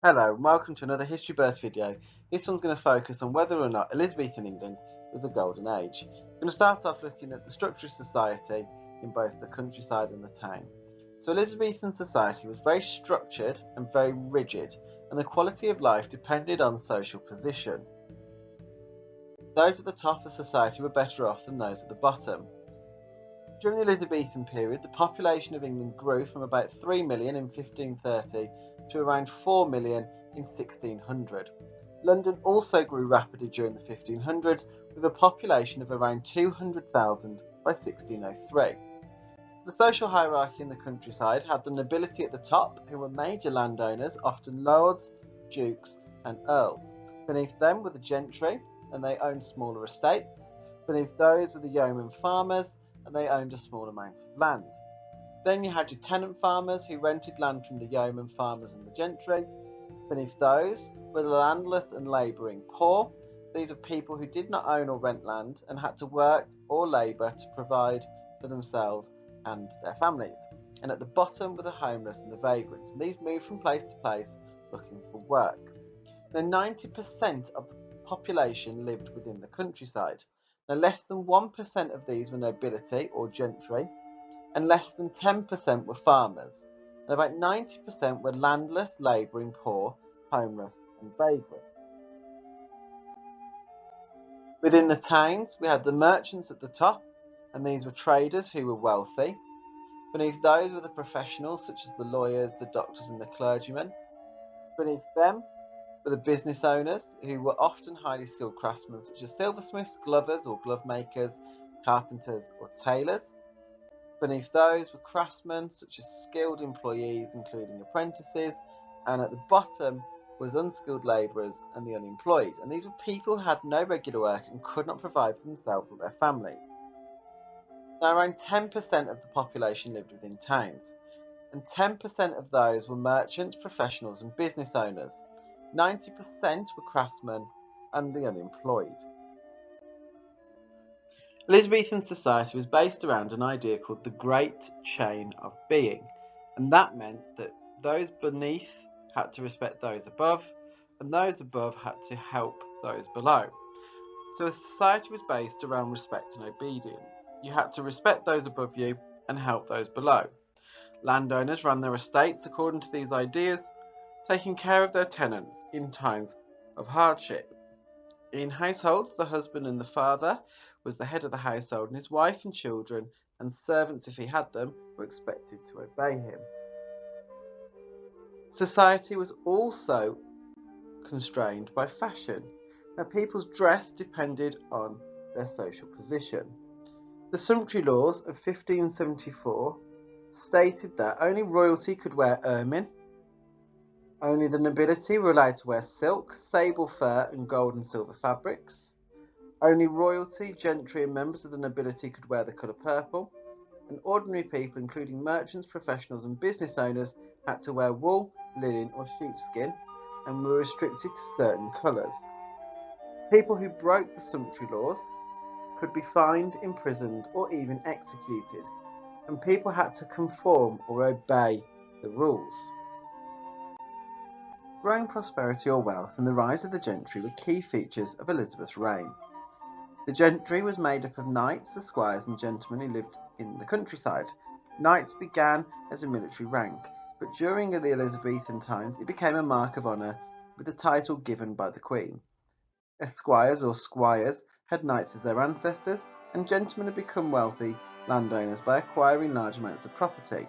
Hello and welcome to another History Burst video. This one's going to focus on whether or not Elizabethan England was a golden age. We're going to start off looking at the structure of society in both the countryside and the town. So Elizabethan society was very structured and very rigid, and the quality of life depended on social position. Those at the top of society were better off than those at the bottom. During the Elizabethan period, the population of England grew from about 3 million in 1530 to around 4 million in 1600. London also grew rapidly during the 1500s, with a population of around 200,000 by 1603. The social hierarchy in the countryside had the nobility at the top, who were major landowners, often lords, dukes and earls. Beneath them were the gentry, and they owned smaller estates. Beneath those were the yeoman farmers, and they owned a small amount of land. Then you had your tenant farmers, who rented land from the yeoman farmers and the gentry. Beneath those were the landless and labouring poor. These were people who did not own or rent land and had to work or labour to provide for themselves and their families. And at the bottom were the homeless and the vagrants, and these moved from place to place looking for work. Now 90% of the population lived within the countryside. Now less than 1% of these were nobility or gentry, and less than 10% were farmers, and about 90% were landless, labouring poor, homeless and vagrants. Within the towns we had the merchants at the top, and these were traders who were wealthy. Beneath those were the professionals such as the lawyers, the doctors and the clergymen. Beneath them were the business owners, who were often highly skilled craftsmen such as silversmiths, glovers or glove makers, carpenters or tailors. Beneath those were craftsmen such as skilled employees including apprentices, and at the bottom was unskilled labourers and the unemployed, and these were people who had no regular work and could not provide for themselves or their families. Now around 10% of the population lived within towns, and 10% of those were merchants, professionals and business owners. 90% were craftsmen and the unemployed. Elizabethan society was based around an idea called the Great Chain of Being, and that meant that those beneath had to respect those above, and those above had to help those below. So a society was based around respect and obedience. You had to respect those above you and help those below. Landowners ran their estates according to these ideas, taking care of their tenants in times of hardship. In households, the husband and the father was the head of the household, and his wife and children and servants, if he had them, were expected to obey him. Society was also constrained by fashion. Now, people's dress depended on their social position. The Sumptuary Laws of 1574 stated that only royalty could wear ermine, only the nobility were allowed to wear silk, sable fur and gold and silver fabrics. Only royalty, gentry and members of the nobility could wear the colour purple, and ordinary people, including merchants, professionals and business owners, had to wear wool, linen or sheepskin and were restricted to certain colours. People who broke the Sumptuary Laws could be fined, imprisoned or even executed, and people had to conform or obey the rules. Growing prosperity or wealth and the rise of the gentry were key features of Elizabeth's reign. The gentry was made up of knights, esquires and gentlemen who lived in the countryside. Knights began as a military rank, but during the Elizabethan times it became a mark of honour with the title given by the Queen. Esquires or squires had knights as their ancestors, and gentlemen had become wealthy landowners by acquiring large amounts of property.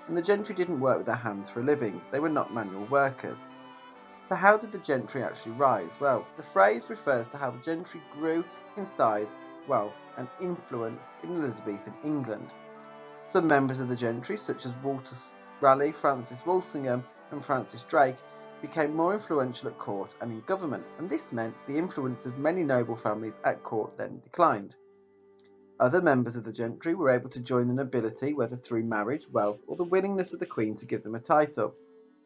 And the gentry didn't work with their hands for a living, they were not manual workers. So how did the gentry actually rise? Well, the phrase refers to how the gentry grew in size, wealth and influence in Elizabethan England. Some members of the gentry, such as Walter Raleigh, Francis Walsingham and Francis Drake, became more influential at court and in government, and this meant the influence of many noble families at court then declined. Other members of the gentry were able to join the nobility, whether through marriage, wealth or the willingness of the Queen to give them a title.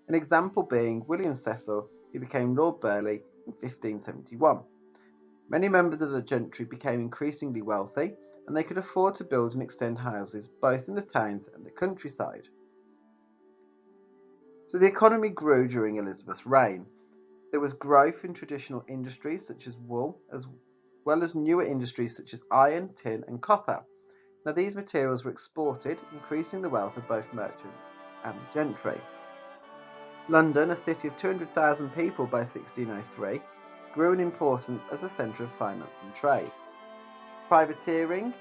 An example being William Cecil, who became Lord Burleigh in 1571. Many members of the gentry became increasingly wealthy, and they could afford to build and extend houses both in the towns and the countryside. So the economy grew during Elizabeth's reign. There was growth in traditional industries such as wool, as well as newer industries such as iron, tin, and copper. Now, these materials were exported, increasing the wealth of both merchants and gentry. London, a city of 200,000 people by 1603, grew in importance as a centre of finance and trade. Privateering,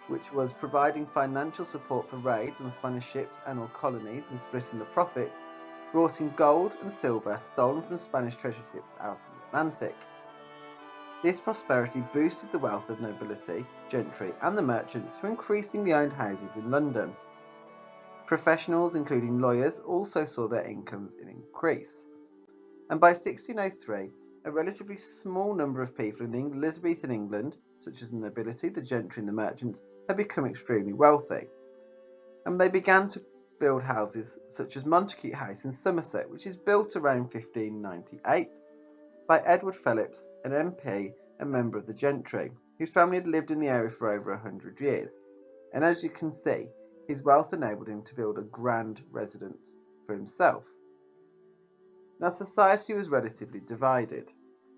which was providing financial support for raids on Spanish ships and or colonies and splitting the profits, brought in gold and silver stolen from Spanish treasure ships out in the Atlantic. This prosperity boosted the wealth of nobility, gentry, and the merchants who increasingly owned houses in London. Professionals, including lawyers, also saw their incomes increase. And by 1603, a relatively small number of people in Elizabethan England, such as the nobility, the gentry, and the merchants, had become extremely wealthy. And they began to build houses such as Montacute House in Somerset, which is built around 1598 by Edward Phillips, an MP and member of the gentry, whose family had lived in the area for over 100 years. And as you can see, his wealth enabled him to build a grand residence for himself. Now, society was relatively divided.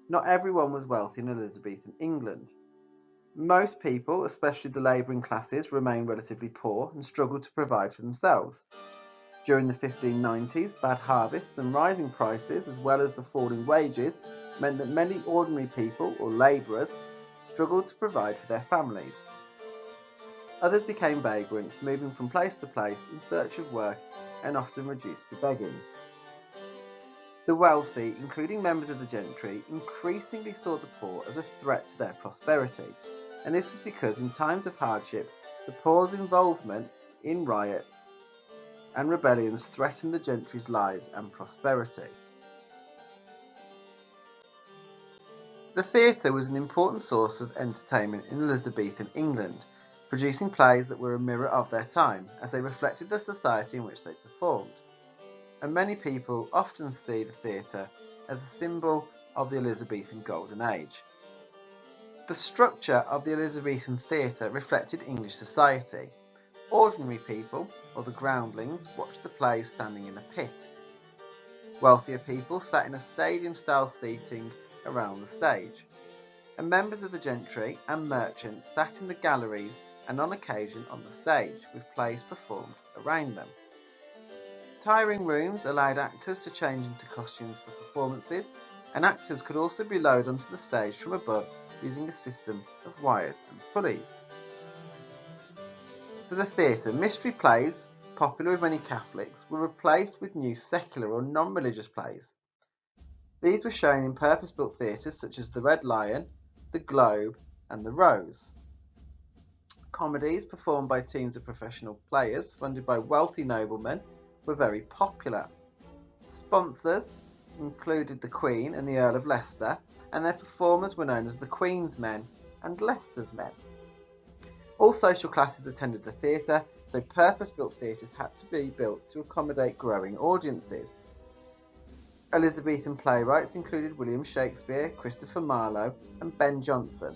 Not everyone was wealthy in Elizabethan England. Most people, especially the labouring classes, remained relatively poor and struggled to provide for themselves. During the 1590s, bad harvests and rising prices, as well as the falling wages, meant that many ordinary people, or labourers, struggled to provide for their families. Others became vagrants, moving from place to place in search of work and often reduced to begging. The wealthy, including members of the gentry, increasingly saw the poor as a threat to their prosperity, and this was because in times of hardship, the poor's involvement in riots and rebellions threatened the gentry's lives and prosperity. The theatre was an important source of entertainment in Elizabethan England, producing plays that were a mirror of their time, as they reflected the society in which they performed. And many people often see the theatre as a symbol of the Elizabethan Golden Age. The structure of the Elizabethan theatre reflected English society. Ordinary people, or the groundlings, watched the plays standing in a pit. Wealthier people sat in a stadium-style seating around the stage. And members of the gentry and merchants sat in the galleries and on occasion on the stage, with plays performed around them. Tiring rooms allowed actors to change into costumes for performances, and actors could also be lowered onto the stage from above using a system of wires and pulleys. So the theatre, mystery plays, popular with many Catholics, were replaced with new secular or non-religious plays. These were shown in purpose-built theatres such as the Red Lion, the Globe, and the Rose. Comedies performed by teams of professional players funded by wealthy noblemen were very popular. Sponsors included the Queen and the Earl of Leicester, and their performers were known as the Queen's Men and Leicester's Men. All social classes attended the theatre, so purpose-built theatres had to be built to accommodate growing audiences. Elizabethan playwrights included William Shakespeare, Christopher Marlowe, and Ben Jonson.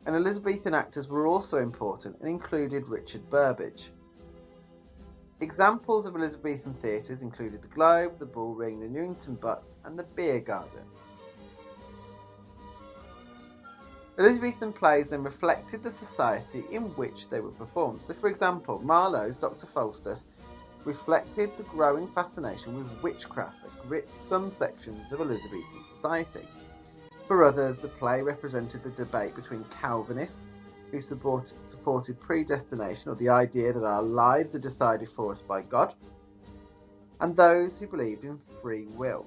And Elizabethan actors were also important and included Richard Burbage. Examples of Elizabethan theatres included the Globe, the Bull Ring, the Newington Butts, and the Beer Garden. Elizabethan plays then reflected the society in which they were performed. So, for example, Marlowe's Dr. Faustus reflected the growing fascination with witchcraft that gripped some sections of Elizabethan society. For others, the play represented the debate between Calvinists, who supported predestination, or the idea that our lives are decided for us by God, and those who believed in free will.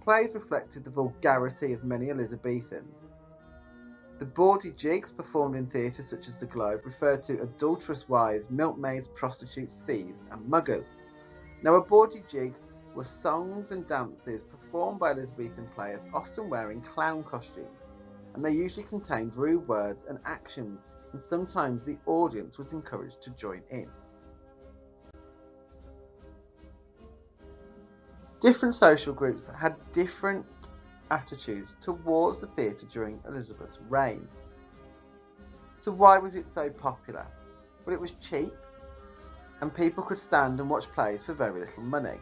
Plays reflected the vulgarity of many Elizabethans. The bawdy jigs performed in theatres such as the Globe referred to adulterous wives, milkmaids, prostitutes, thieves, and muggers. Now, a bawdy jig were songs and dances performed by Elizabethan players, often wearing clown costumes, and they usually contained rude words and actions, and sometimes the audience was encouraged to join in. Different social groups had different attitudes towards the theatre during Elizabeth's reign. So why was it so popular? Well, it was cheap, and people could stand and watch plays for very little money.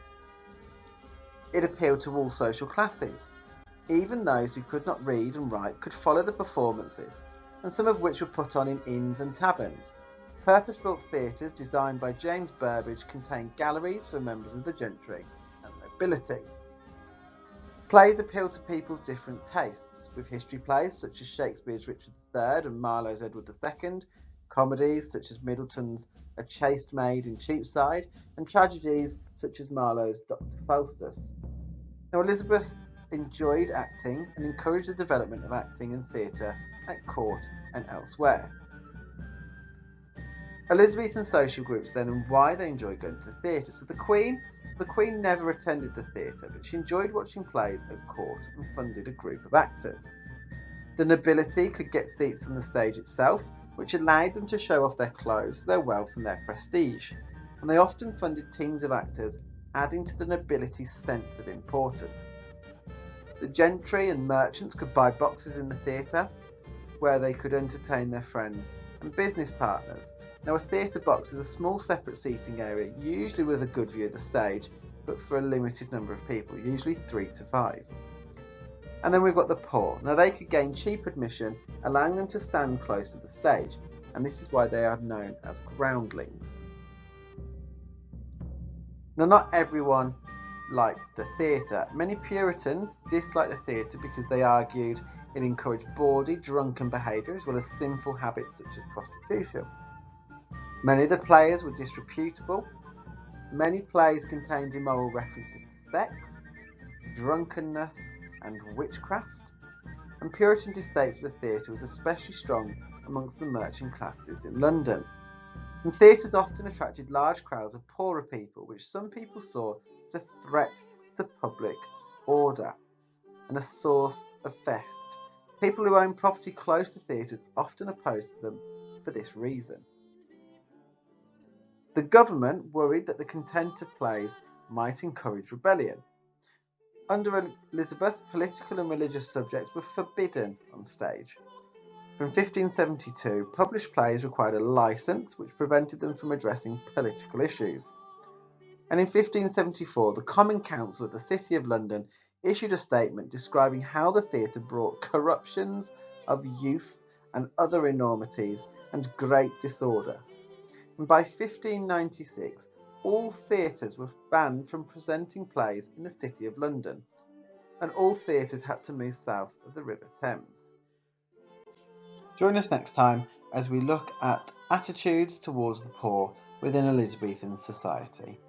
It appealed to all social classes. Even those who could not read and write could follow the performances, and some of which were put on in inns and taverns. Purpose-built theatres designed by James Burbage contained galleries for members of the gentry and nobility. Plays appealed to people's different tastes, with history plays such as Shakespeare's Richard III and Marlowe's Edward II, comedies such as Middleton's A Chaste Maid in Cheapside, and tragedies such as Marlowe's Dr. Faustus. Now, Elizabeth enjoyed acting and encouraged the development of acting and theatre at court and elsewhere. Elizabethan social groups then, and why they enjoyed going to the theatre. So the Queen never attended the theatre, but she enjoyed watching plays at court and funded a group of actors. The nobility could get seats on the stage itself, which allowed them to show off their clothes, their wealth and their prestige, and they often funded teams of actors, adding to the nobility's sense of importance. The gentry and merchants could buy boxes in the theatre, where they could entertain their friends and business partners. Now, a theatre box is a small separate seating area, usually with a good view of the stage, but for a limited number of people, usually 3 to 5. And then we've got the poor. Now, they could gain cheap admission, allowing them to stand close to the stage, and this is why they are known as groundlings. Now, not everyone liked the theatre. Many Puritans disliked the theatre because they argued it encouraged bawdy, drunken behaviour as well as sinful habits such as prostitution. Many of the players were disreputable. Many plays contained immoral references to sex, drunkenness and witchcraft, and Puritan distaste for the theatre was especially strong amongst the merchant classes in London. And theatres often attracted large crowds of poorer people, which some people saw as a threat to public order and a source of theft. People who owned property close to theatres often opposed them for this reason. The government worried that the content of plays might encourage rebellion. Under Elizabeth, political and religious subjects were forbidden on stage. From 1572, published plays required a licence which prevented them from addressing political issues. And in 1574, the Common Council of the City of London issued a statement describing how the theatre brought corruptions of youth and other enormities and great disorder. And by 1596, all theatres were banned from presenting plays in the City of London, and all theatres had to move south of the River Thames. Join us next time as we look at attitudes towards the poor within Elizabethan society.